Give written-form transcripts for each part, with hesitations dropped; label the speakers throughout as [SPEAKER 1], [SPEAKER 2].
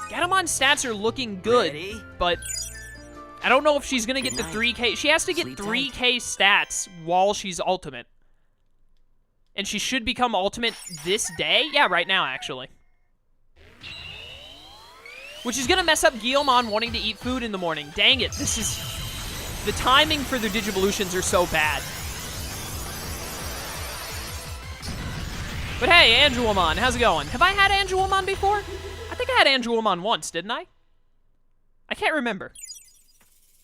[SPEAKER 1] Gatamon's stats are looking good, but I don't know if she's going to get the 3K. She has to get 3K stats while she's ultimate. And she should become ultimate this day? Yeah, right now, actually. Which is going to mess up Guillemon wanting to eat food in the morning. Dang it, this is... The timing for their Digivolutions are so bad. But hey, Angelomon, how's it going? Have I had Angelomon before? I think I had Angelomon once, didn't I? I can't remember.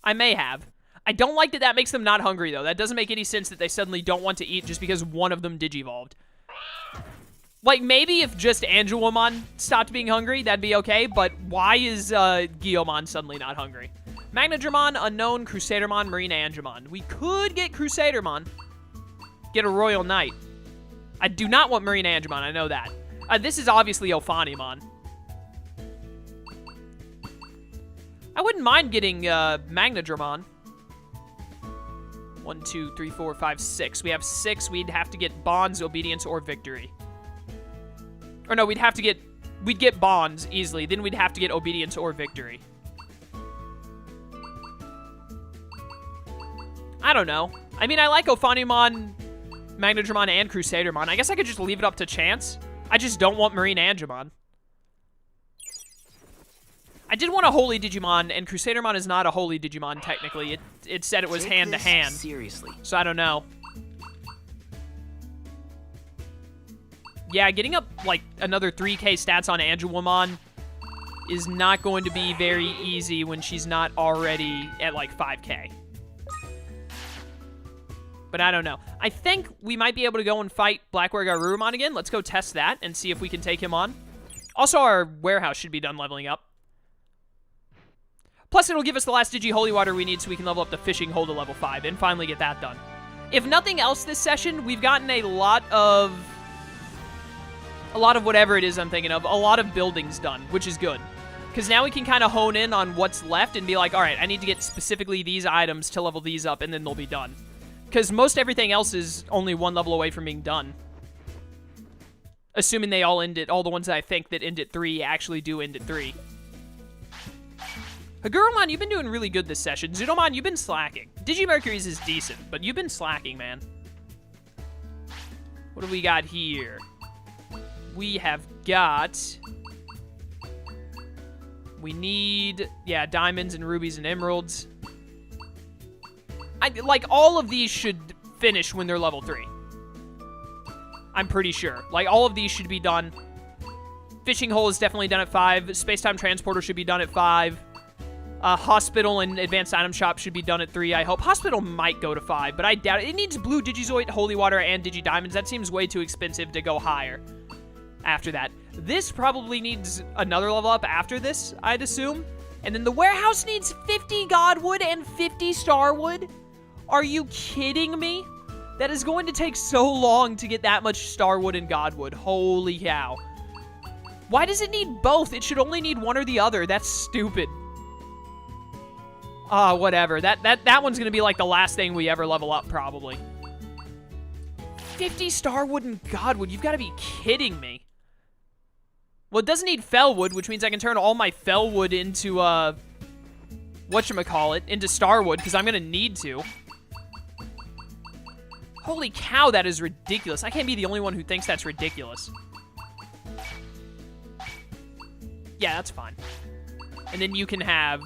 [SPEAKER 1] I may have. I don't like that that makes them not hungry, though. That doesn't make any sense that they suddenly don't want to eat just because one of them Digivolved. Like, maybe if just Angelomon stopped being hungry, that'd be okay, but why is Guillemon suddenly not hungry? Magnadramon, Unknown, Crusadermon, Marina Angemon. We could get Crusadermon. Get a Royal Knight. I do not want Marina Angemon, I know that. This is obviously Ophanimon. I wouldn't mind getting Magnadramon. 1, 2, 3, 4, 5, 6. We have 6. We'd have to get Bonds, Obedience, or Victory. Or no, we'd get Bonds easily. Then we'd have to get Obedience or Victory. I don't know. I mean, I like Ophanimon, Magnadramon, and Crusadermon. I guess I could just leave it up to chance. I just don't want Marine Angemon. I did want a Holy Digimon, and Crusadermon is not a Holy Digimon, technically. It said it was hand-to-hand.
[SPEAKER 2] Seriously.
[SPEAKER 1] So I don't know. Yeah, getting up, like, another 3K stats on Angelomon is not going to be very easy when she's not already at, like, 5K. But I don't know. I think we might be able to go and fight Blackware Garurumon again. Let's go test that and see if we can take him on. Also, our warehouse should be done leveling up. Plus, it'll give us the last Digi Holy Water we need so we can level up the Fishing Hole to level 5 and finally get that done. If nothing else this session, we've gotten a lot of whatever it is I'm thinking of, a lot of buildings done, which is good. Because now we can kind of hone in on what's left and be like, all right, I need to get specifically these items to level these up, and then they'll be done. Because most everything else is only one level away from being done. Assuming they all end at, all the ones that I think that end at 3 actually do end at 3. Hagurumon, you've been doing really good this session. Zudomon, you've been slacking. Digimercury's is decent, but you've been slacking, man. What do we got here? We have got... We need, yeah, diamonds and rubies and emeralds. Like, all of these should finish when they're level 3. I'm pretty sure. Like, all of these should be done. Fishing Hole is definitely done at 5. Space-Time Transporter should be done at 5. Hospital and Advanced Item Shop should be done at 3, I hope. Hospital might go to 5, but I doubt it. It needs Blue Digizoid, Holy Water, and Digidiamonds. That seems way too expensive to go higher after that. This probably needs another level up after this, I'd assume. And then the warehouse needs 50 Godwood and 50 Starwood. Are you kidding me? That is going to take so long to get that much Starwood and Godwood. Holy cow. Why does it need both? It should only need one or the other. That's stupid. Whatever. That one's going to be like the last thing we ever level up, probably. 50 Starwood and Godwood. You've got to be kidding me. Well, it doesn't need Fellwood, which means I can turn all my Fellwood into, whatchamacallit, into Starwood, because I'm going to need to. Holy cow, that is ridiculous. I can't be the only one who thinks that's ridiculous. Yeah, that's fine. And then you can have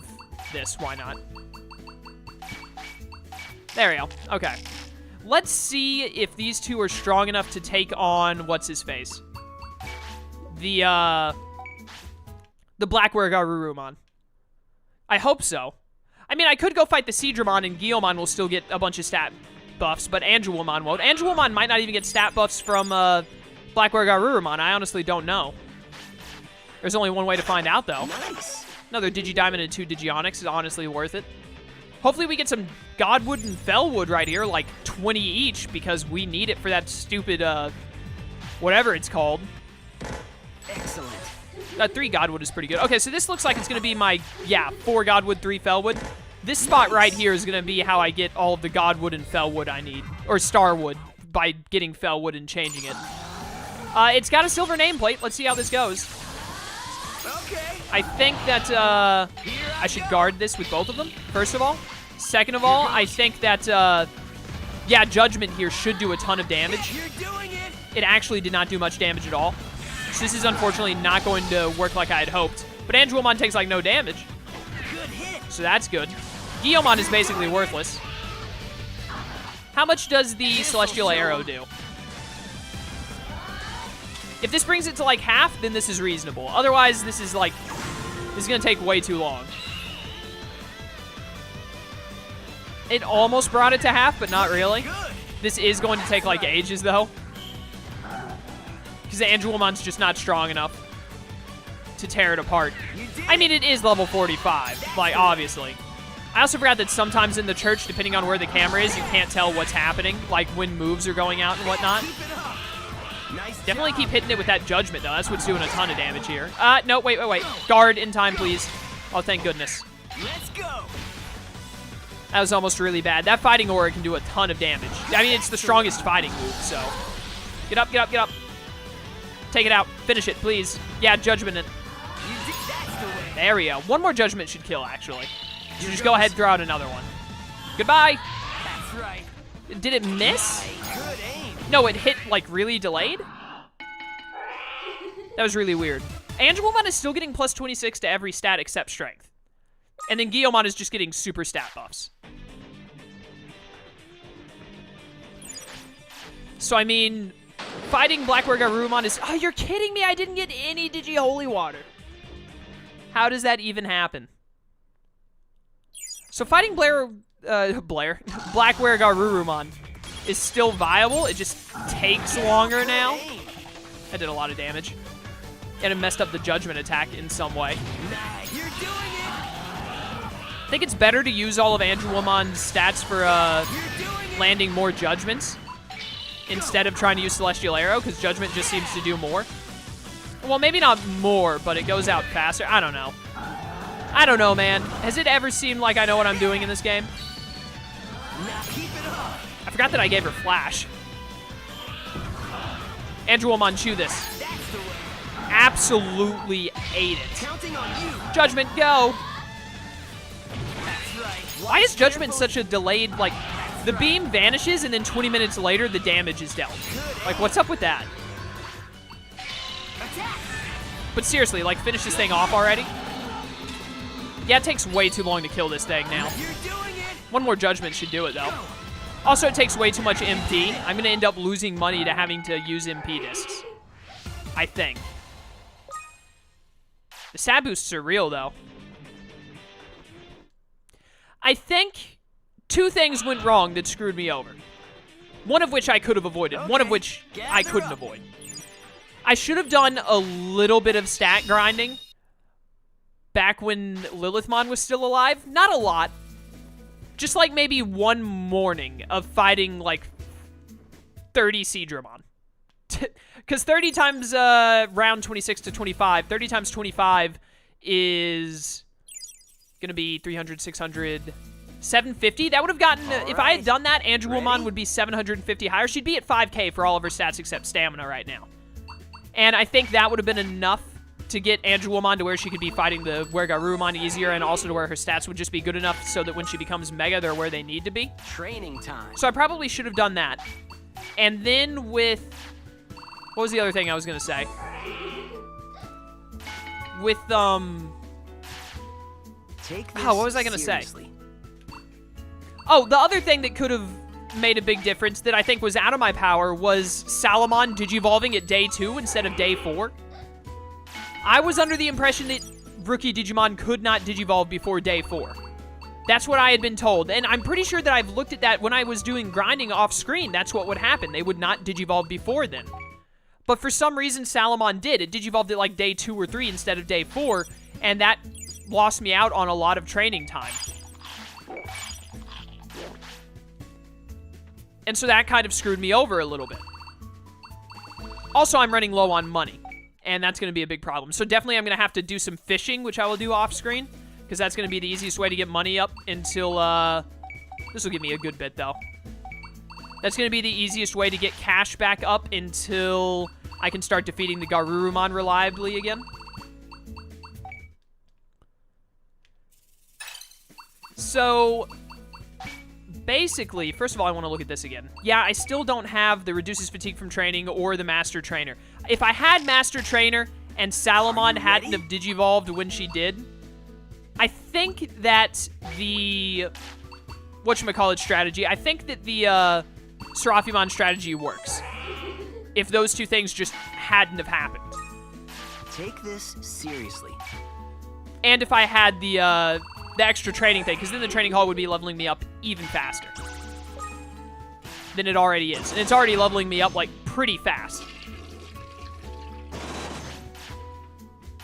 [SPEAKER 1] this. Why not? There we go. Okay. Let's see if these two are strong enough to take on what's-his-face. The Blackware Garurumon. I hope so. I mean, I could go fight the Seadramon, and Guillemon will still get a bunch of stat buffs, but Angelomon won't. Angelomon might not even get stat buffs from Blackware Garurumon. I honestly don't know. There's only one way to find out, though.
[SPEAKER 2] Nice.
[SPEAKER 1] Another Digidiamond and 2 Digionyx is honestly worth it. Hopefully we get some Godwood and Fellwood right here, like 20 each, because we need it for that stupid, whatever it's called.
[SPEAKER 2] Excellent.
[SPEAKER 1] 3 Godwood is pretty good. Okay, so this looks like it's going to be my, yeah, 4 Godwood, 3 Fellwood. This spot right here is going to be how I get all of the Godwood and Fellwood I need. Or Starwood, by getting Fellwood and changing it. It's got a silver nameplate. Let's see how this goes.
[SPEAKER 2] Well,
[SPEAKER 1] I think that I should guard this with both of them, first of all. Second of all, I think that, yeah, Judgment here should do a ton of damage. It actually did not do much damage at all. So this is unfortunately not going to work like I had hoped. But Angelomon takes like no damage. So that's good. Guillemon is basically worthless. How much does the Celestial Arrow do? If this brings it to like half, then this is reasonable. Otherwise, this is going to take way too long. It almost brought it to half, but not really. This is going to take like ages though. Because Angelomon's just not strong enough to tear it apart. I mean, it is level 45, like, obviously. I also forgot that sometimes in the church, depending on where the camera is, you can't tell what's happening, like when moves are going out and whatnot. Definitely keep hitting it with that Judgment, though. That's what's doing a ton of damage here. No, wait. Guard in time, please. Oh, thank goodness.
[SPEAKER 2] Let's go.
[SPEAKER 1] That was almost really bad. That Fighting Aura can do a ton of damage. I mean, it's the strongest fighting move, so. Get up. Take it out. Finish it, please. Yeah, Judgment it. There we go. One more Judgment should kill, actually. So just go ahead and throw out another one. Goodbye.
[SPEAKER 2] That's right.
[SPEAKER 1] Did it miss?
[SPEAKER 2] Good aim.
[SPEAKER 1] No, it hit, like, really delayed? That was really weird. Angelomon is still getting plus 26 to every stat except strength. And then Guillemon is just getting super stat buffs. So, I mean, fighting Blackwear Garurumon is... Oh, you're kidding me! I didn't get any Digi Holy Water. How does that even happen? So fighting Blackwear Garurumon is still viable. It just takes longer now. That did a lot of damage. And it messed up the Judgment attack in some way.
[SPEAKER 2] You're doing it.
[SPEAKER 1] I think it's better to use all of Angelomon's stats for landing more Judgments instead of trying to use Celestial Arrow, because Judgment just seems to do more. Well, maybe not more, but it goes out faster. I don't know. I don't know, man. Has it ever seemed like I know what I'm doing in this game?
[SPEAKER 2] Now keep it up.
[SPEAKER 1] I forgot that I gave her Flash. Angelomon, chew this.
[SPEAKER 2] That's the way.
[SPEAKER 1] Absolutely ate it.
[SPEAKER 2] Counting on you.
[SPEAKER 1] Judgment, go.
[SPEAKER 2] That's right.
[SPEAKER 1] Why is Judgment such a delayed, like, the beam vanishes and then 20 minutes later the damage is dealt? Like, what's up with that?
[SPEAKER 2] Attack.
[SPEAKER 1] But seriously, like, finish this thing off already? Yeah, it takes way too long to kill this thing now.
[SPEAKER 2] You're doing it.
[SPEAKER 1] One more Judgment should do it, though. Also, it takes way too much MP. I'm going to end up losing money to having to use MP discs. I think. The stat boosts are real, though. I think two things went wrong that screwed me over. One of which I could have avoided. One of which I couldn't avoid. I should have done a little bit of stat grinding back when Lilithmon was still alive. Not a lot. Just like maybe one morning of fighting like 30 Seadramon. Because 30 times round 26 to 25, 30 times 25 is going to be 300, 600, 750. That would have gotten, if I had done that, Angelomon would be 750 higher. She'd be at 5k for all of her stats except stamina right now. And I think that would have been enough to get Angelomon to where she could be fighting the Garurumon easier, and also to where her stats would just be good enough so that when she becomes Mega, they're where they need to be.
[SPEAKER 2] Training time.
[SPEAKER 1] So I probably should have done that. And then with... What was the other thing I was going to say? With,
[SPEAKER 2] Take this
[SPEAKER 1] what was I going to say?
[SPEAKER 2] seriously.
[SPEAKER 1] Oh, the other thing that could have made a big difference that I think was out of my power was Salamon digivolving at day 2 instead of day 4. I was under the impression that rookie Digimon could not digivolve before day 4. That's what I had been told, and I'm pretty sure that I've looked at that when I was doing grinding off screen. That's what would happen. They would not digivolve before then. But for some reason, Salamon did. It digivolved at like day 2 or 3 instead of day 4, and that lost me out on a lot of training time. And so that kind of screwed me over a little bit. Also, I'm running low on money, and that's going to be a big problem. So definitely I'm going to have to do some fishing, which I will do off screen, because that's going to be the easiest way to get money up until, this will give me a good bit, though. That's going to be the easiest way to get cash back up until I can start defeating the Garurumon reliably again. So, basically, first of all, I want to look at this again. Yeah, I still don't have the reduces fatigue from training or the Master Trainer. If I had Master Trainer and Salamon hadn't have Digivolved when she did, I think that the whatchamacallit strategy, I think that the Seraphimon strategy works. If those two things just hadn't have happened.
[SPEAKER 2] Take this seriously.
[SPEAKER 1] And if I had the extra training thing, because then the training hall would be leveling me up even faster than it already is. And it's already leveling me up, like, pretty fast.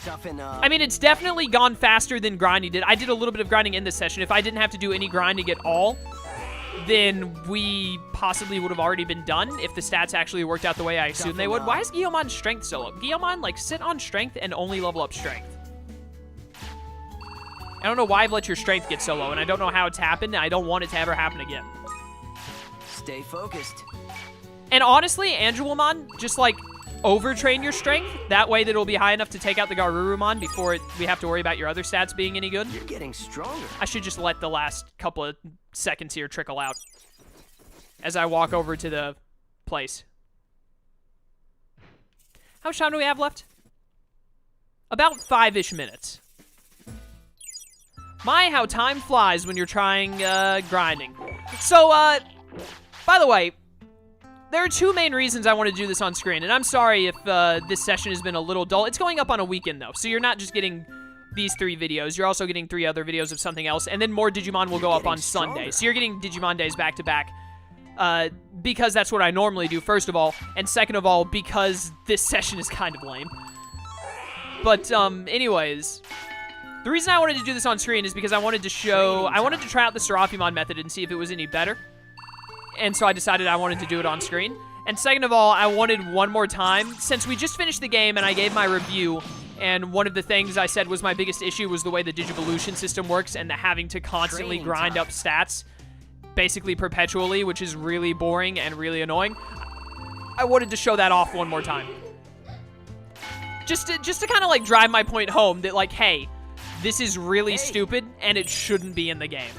[SPEAKER 2] Toughen up.
[SPEAKER 1] I mean, it's definitely gone faster than grinding did. I did a little bit of grinding in this session. If I didn't have to do any grinding at all, then we possibly would have already been done if the stats actually worked out the way I assumed they would. Why is Guillomon's strength so low? Guillomon, like, sit on strength and only level up strength. I don't know why I've let your strength get so low, and I don't know how it's happened, and I don't want it to ever happen again.
[SPEAKER 2] Stay focused.
[SPEAKER 1] And honestly, Angelomon, just, like, overtrain your strength. That way that it'll be high enough to take out the Garurumon before we have to worry about your other stats being any good.
[SPEAKER 2] You're getting stronger.
[SPEAKER 1] I should just let the last couple of seconds here trickle out as I walk over to the place. How much time do we have left? About 5-ish minutes. My, how time flies when you're trying grinding. So, by the way, there are two main reasons I want to do this on screen, and I'm sorry if this session has been a little dull. It's going up on a weekend, though, so you're not just getting these 3 videos. You're also getting 3 other videos of something else, and then more Digimon will go up on Sunday. So you're getting Digimon days back-to-back, because that's what I normally do, first of all, and second of all, because this session is kind of lame. But, anyways, the reason I wanted to do this on screen is because I wanted to try out the Seraphimon method and see if it was any better. And so I decided I wanted to do it on screen. And second of all, I wanted one more time, since we just finished the game and I gave my review, and one of the things I said was my biggest issue was the way the Digivolution system works and the having to constantly grind up stats, basically perpetually, which is really boring and really annoying. I wanted to show that off one more time. Just to kind of, like, drive my point home that, like, hey, this is really stupid and it shouldn't be in the game.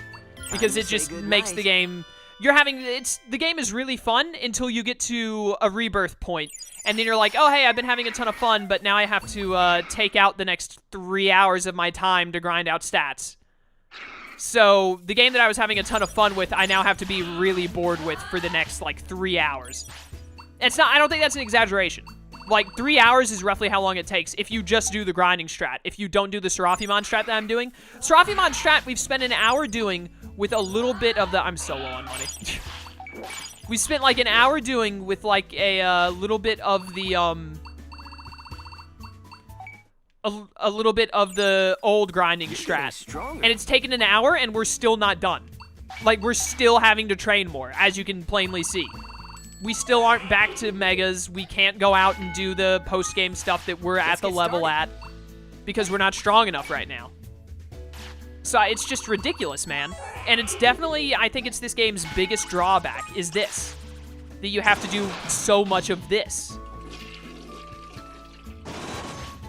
[SPEAKER 1] Because it just makes the game... the game is really fun until you get to a rebirth point, and then you're like, oh, hey, I've been having a ton of fun, but now I have to take out the next 3 hours of my time to grind out stats. So the game that I was having a ton of fun with, I now have to be really bored with for the next, like, 3 hours. I don't think that's an exaggeration. Like, 3 hours is roughly how long it takes if you just do the grinding strat. If you don't do the Seraphimon strat that I'm doing. Seraphimon strat, we've spent an hour doing with a little bit of the... I'm so low on money. We spent, like, an hour doing with, like, a little bit of the, a little bit of the old grinding strat. And it's taken an hour, and we're still not done. Like, we're still having to train more, as you can plainly see. We still aren't back to Megas. We can't go out and do the post-game stuff that we're at the level at because we're not strong enough right now. So it's just ridiculous, man. And it's definitely, I think it's this game's biggest drawback is this. That you have to do so much of this.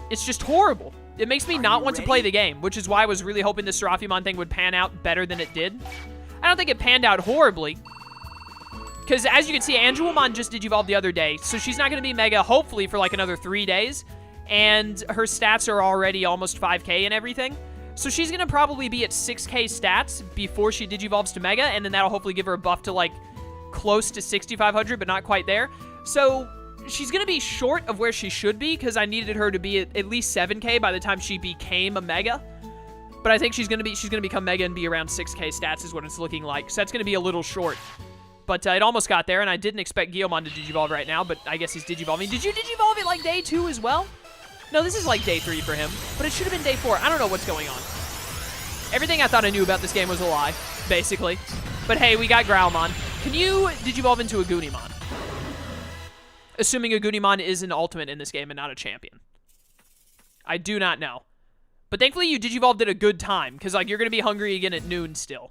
[SPEAKER 1] It's just horrible. It makes me not want to play the game, which is why I was really hoping the Seraphimon thing would pan out better than it did. I don't think it panned out horribly. Because as you can see, Angelomon just Digivolved the other day, so she's not going to be Mega, hopefully, for like another 3 days. And her stats are already almost 5k and everything. So she's going to probably be at 6k stats before she Digivolves to Mega, and then that'll hopefully give her a buff to like close to 6,500, but not quite there. So she's going to be short of where she should be, because I needed her to be at least 7k by the time she became a Mega. But I think she's going to become Mega and be around 6k stats is what it's looking like. So that's going to be a little short. But it almost got there, and I didn't expect Guillemon to Digivolve right now, but I guess he's Digivolving. Did you Digivolve it like day 2 as well? No, this is like day 3 for him, but it should have been day 4. I don't know what's going on. Everything I thought I knew about this game was a lie, basically. But hey, we got Growlmon. Can you Digivolve into a Goonimon? Assuming a Goonimon is an ultimate in this game and not a champion. I do not know. But thankfully you Digivolved at a good time, because like you're going to be hungry again at noon still.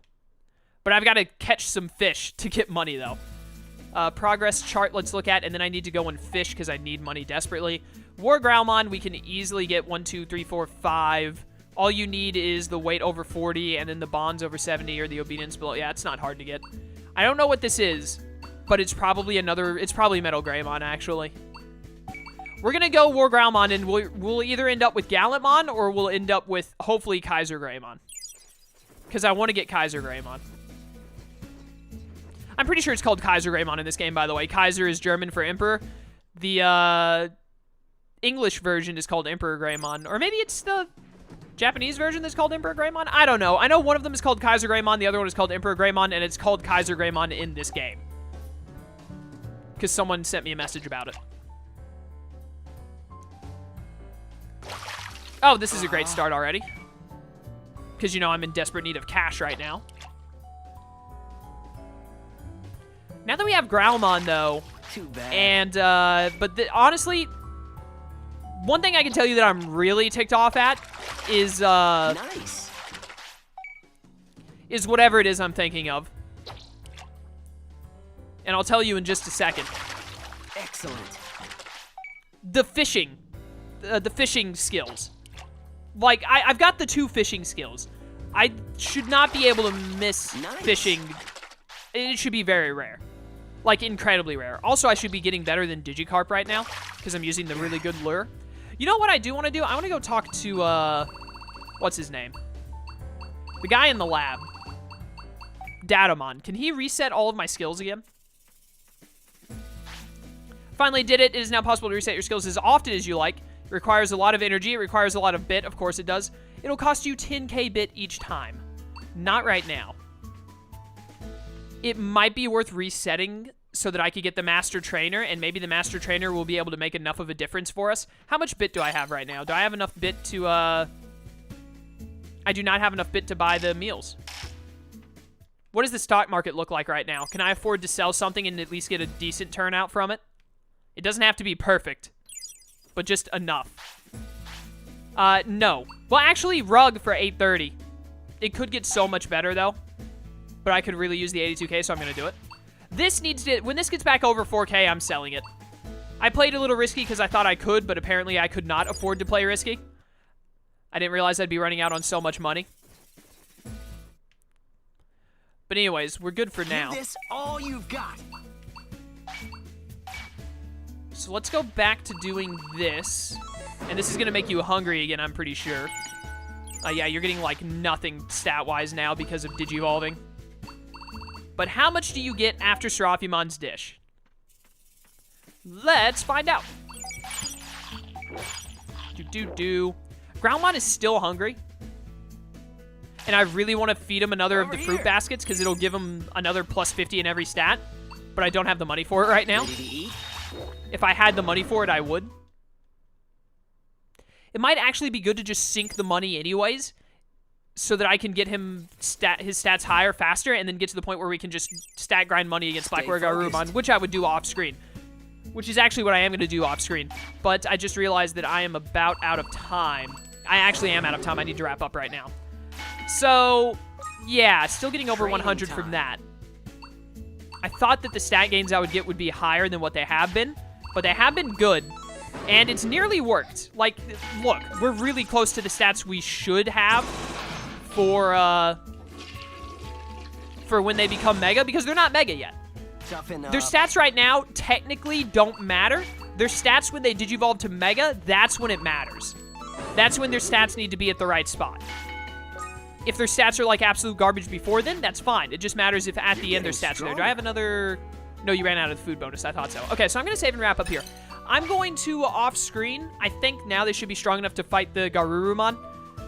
[SPEAKER 1] But I've got to catch some fish to get money, though. Progress chart, let's look at, and then I need to go and fish because I need money desperately. War Growlmon, we can easily get 1, 2, 3, 4, 5 All you need is the weight over 40 and then the bonds over 70 or the obedience below. Yeah, it's not hard to get. I don't know what this is, but it's probably it's probably Metal Greymon, actually. We're going to go War Growlmon, and we'll either end up with Gallantmon or we'll end up with, hopefully, Kaiser Greymon. Because I want to get Kaiser Greymon. I'm pretty sure it's called Kaiser Greymon in this game, by the way. Kaiser is German for Emperor. The English version is called Emperor Greymon. Or maybe it's the Japanese version that's called Emperor Greymon? I don't know. I know one of them is called Kaiser Greymon, the other one is called Emperor Greymon, and it's called Kaiser Greymon in this game. Because someone sent me a message about it. Oh, this is a great start already. Because, you know, I'm in desperate need of cash right now. Now that we have Growlmon, though,
[SPEAKER 2] Too bad.
[SPEAKER 1] and, honestly, one thing I can tell you that I'm really ticked off at is,
[SPEAKER 2] Nice.
[SPEAKER 1] is whatever it is I'm thinking of. And I'll tell you in just a second.
[SPEAKER 2] Excellent.
[SPEAKER 1] The fishing skills. Like, I've got the 2 fishing skills. I should not be able to miss
[SPEAKER 2] Nice.
[SPEAKER 1] fishing. It should be very rare. Like, incredibly rare. Also, I should be getting better than Digikarp right now, because I'm using the really good lure. You know what I do want to do? I want to go talk to, what's his name? The guy in the lab. Datamon. Can he reset all of my skills again? Finally did it. It is now possible to reset your skills as often as you like. It requires a lot of energy. It requires a lot of bit. Of course it does. It'll cost you 10k bit each time. Not right now. It might be worth resetting so that I could get the Master Trainer, and maybe the Master Trainer will be able to make enough of a difference for us. How much bit do I have right now? Do I have enough bit to, I do not have enough bit to buy the meals. What does the stock market look like right now? Can I afford to sell something and at least get a decent turnout from it? It doesn't have to be perfect, but just enough. No. Well, actually, Rug for 830. It could get so much better, though. But I could really use the 82k, so I'm going to do it. This needs to... When this gets back over 4k, I'm selling it. I played a little risky because I thought I could, but apparently I could not afford to play risky. I didn't realize I'd be running out on so much money. But anyways, we're good for now.
[SPEAKER 2] Give this all you've got.
[SPEAKER 1] So let's go back to doing this. And this is going to make you hungry again, I'm pretty sure. Yeah, you're getting, like, nothing stat-wise now because of Digivolving. But how much do you get after Seraphimon's dish? Let's find out. Growlmon is still hungry. And I really want to feed him another of the fruit baskets because it'll give him another plus 50 in every stat. But I don't have the money for it right now.
[SPEAKER 2] Ready to eat?
[SPEAKER 1] If I had the money for it, I would. It might actually be good to just sink the money anyways, so that I can get him his stats higher faster, and then get to the point where we can just stat grind money against Blackwater Garurumon, which I would do off screen. Which is actually what I am going to do off screen. But I just realized that I am about out of time. I actually am out of time. I need to wrap up right now. So, yeah, still getting over 100 from that. I thought that the stat gains I would get would be higher than what they have been, but they have been good. And it's nearly worked. Like, look, we're really close to the stats we should have for when they become Mega, because they're not Mega yet.
[SPEAKER 2] Toughen up.
[SPEAKER 1] Their stats right now technically don't matter. Their stats when they Digivolve to Mega, that's when it matters. That's when their stats need to be at the right spot. If their stats are like absolute garbage before then, that's fine. It just matters if at the end their stats are there. Do I have another... No, you ran out of the food bonus. I thought so. Okay, so I'm going to save and wrap up here. I'm going to off-screen. I think now they should be strong enough to fight the Garurumon.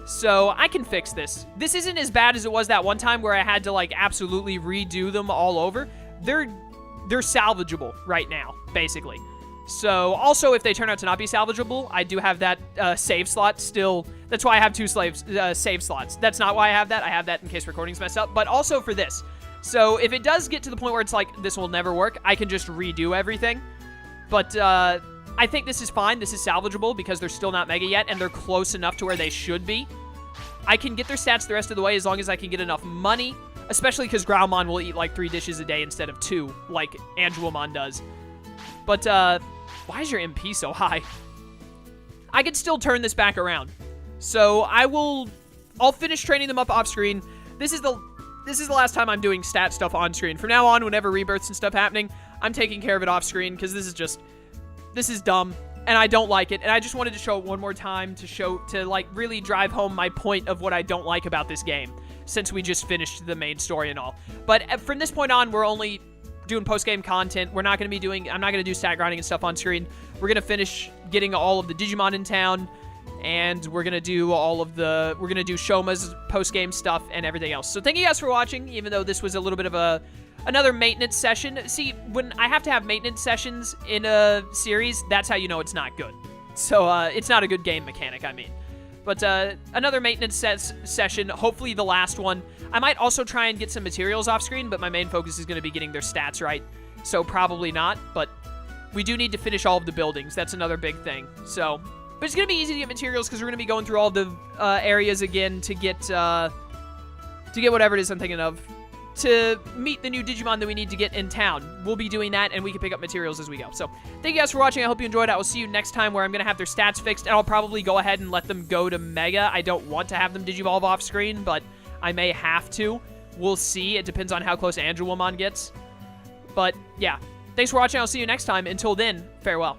[SPEAKER 1] So I can fix this. This isn't as bad as it was that one time where I had to, like, absolutely redo them all over. They're salvageable right now, basically. So, also, if they turn out to not be salvageable, I do have that save slot still. That's why I have 2 save slots. That's not why I have that. I have that in case recording's messed up, but also for this. So, if it does get to the point where it's like, this will never work, I can just redo everything. But, I think this is fine. This is salvageable because they're still not Mega yet, and they're close enough to where they should be. I can get their stats the rest of the way as long as I can get enough money, especially because Growlmon will eat like 3 dishes a day instead of 2, like Angelomon does. But, why is your MP so high? I could still turn this back around. So I'll finish training them up off screen. This is the last time I'm doing stat stuff on screen. From now on, whenever rebirths and stuff happening, I'm taking care of it off screen because this is dumb and I don't like it. And I just wanted to show it one more time to like really drive home my point of what I don't like about this game, since we just finished the main story and all. But from this point on, we're only doing post-game content. I'm not going to do stat grinding and stuff on screen. We're going to finish getting all of the Digimon in town, and we're going to do Shoma's post-game stuff and everything else. So thank you guys for watching, even though this was a little bit of another maintenance session. See, when I have to have maintenance sessions in a series, that's how you know it's not good. So it's not a good game mechanic, I mean. But another maintenance session, hopefully the last one. I might also try and get some materials off screen, but my main focus is going to be getting their stats right. So probably not, but we do need to finish all of the buildings. That's another big thing. So, but it's going to be easy to get materials because we're going to be going through all the areas again to get whatever it is I'm thinking of. To meet the new Digimon that we need to get in town. We'll be doing that, and we can pick up materials as we go. So, thank you guys for watching. I hope you enjoyed. I will see you next time where I'm going to have their stats fixed, and I'll probably go ahead and let them go to Mega. I don't want to have them Digivolve off screen, but I may have to. We'll see. It depends on how close Angelwomon gets. But, yeah. Thanks for watching. I'll see you next time. Until then, farewell.